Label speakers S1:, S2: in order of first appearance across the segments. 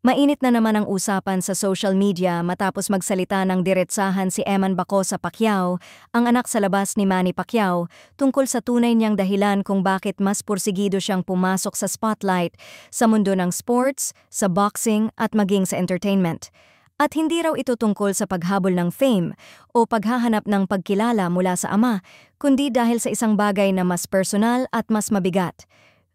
S1: Mainit na naman ang usapan sa social media matapos magsalita ng diretsahan si Eman Bacosa Pacquiao, ang anak sa labas ni Manny Pacquiao, tungkol sa tunay niyang dahilan kung bakit mas pursigido siyang pumasok sa spotlight sa mundo ng sports, sa boxing at maging sa entertainment. At hindi raw ito tungkol sa paghabol ng fame o paghahanap ng pagkilala mula sa ama, kundi dahil sa isang bagay na mas personal at mas mabigat.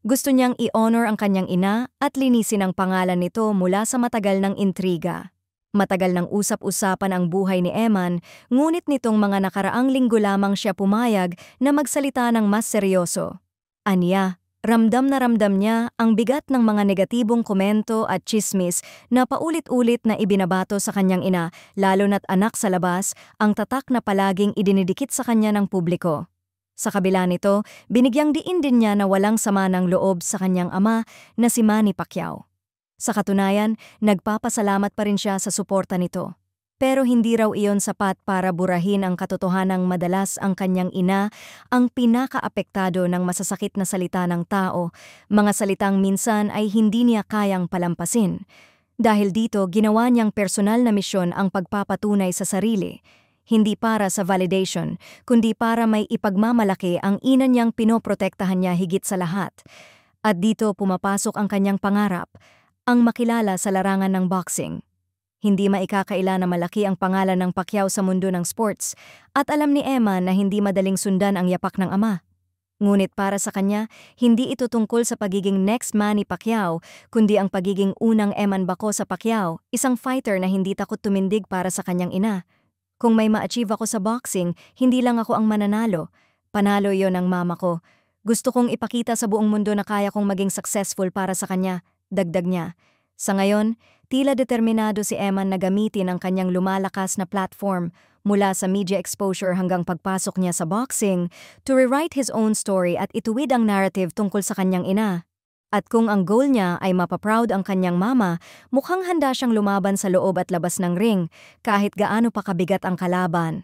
S1: Gusto niyang i-honor ang kanyang ina at linisin ang pangalan nito mula sa matagal ng intriga. Matagal ng usap-usapan ang buhay ni Eman, ngunit nitong mga nakaraang linggo lamang siya pumayag na magsalita ng mas seryoso. Aniya, ramdam na ramdam niya ang bigat ng mga negatibong komento at tsismis na paulit-ulit na ibinabato sa kanyang ina, lalo na't anak sa labas, ang tatak na palaging idinidikit sa kanya ng publiko. Sa kabila nito, binigyang diin din niya na walang sama ng loob sa kanyang ama na si Manny Pacquiao. Sa katunayan, nagpapasalamat pa rin siya sa suporta nito. Pero hindi raw iyon sapat para burahin ang katotohanang madalas ang kanyang ina ang pinakaapektado ng masasakit na salita ng tao, mga salitang minsan ay hindi niya kayang palampasin. Dahil dito, ginawa niyang personal na misyon ang pagpapatunay sa sarili. Hindi para sa validation, kundi para may ipagmamalaki ang ina niyang pinoprotektahan niya higit sa lahat. At dito pumapasok ang kanyang pangarap, ang makilala sa larangan ng boxing. Hindi maikakaila na malaki ang pangalan ng Pacquiao sa mundo ng sports, at alam ni Eman na hindi madaling sundan ang yapak ng ama. Ngunit para sa kanya, hindi ito tungkol sa pagiging next Manny Pacquiao, kundi ang pagiging unang Eman Bacosa Pacquiao, isang fighter na hindi takot tumindig para sa kanyang ina. Kung may ma-achieve ako sa boxing, hindi lang ako ang mananalo. Panalo yon ng mama ko. Gusto kong ipakita sa buong mundo na kaya kong maging successful para sa kanya, dagdag niya. Sa ngayon, tila determinado si Eman na gamitin ang kanyang lumalakas na platform mula sa media exposure hanggang pagpasok niya sa boxing to rewrite his own story at ituwid ang narrative tungkol sa kanyang ina. At kung ang goal niya ay mapaproud ang kanyang mama, mukhang handa siyang lumaban sa loob at labas ng ring kahit gaano pa kabigat ang kalaban.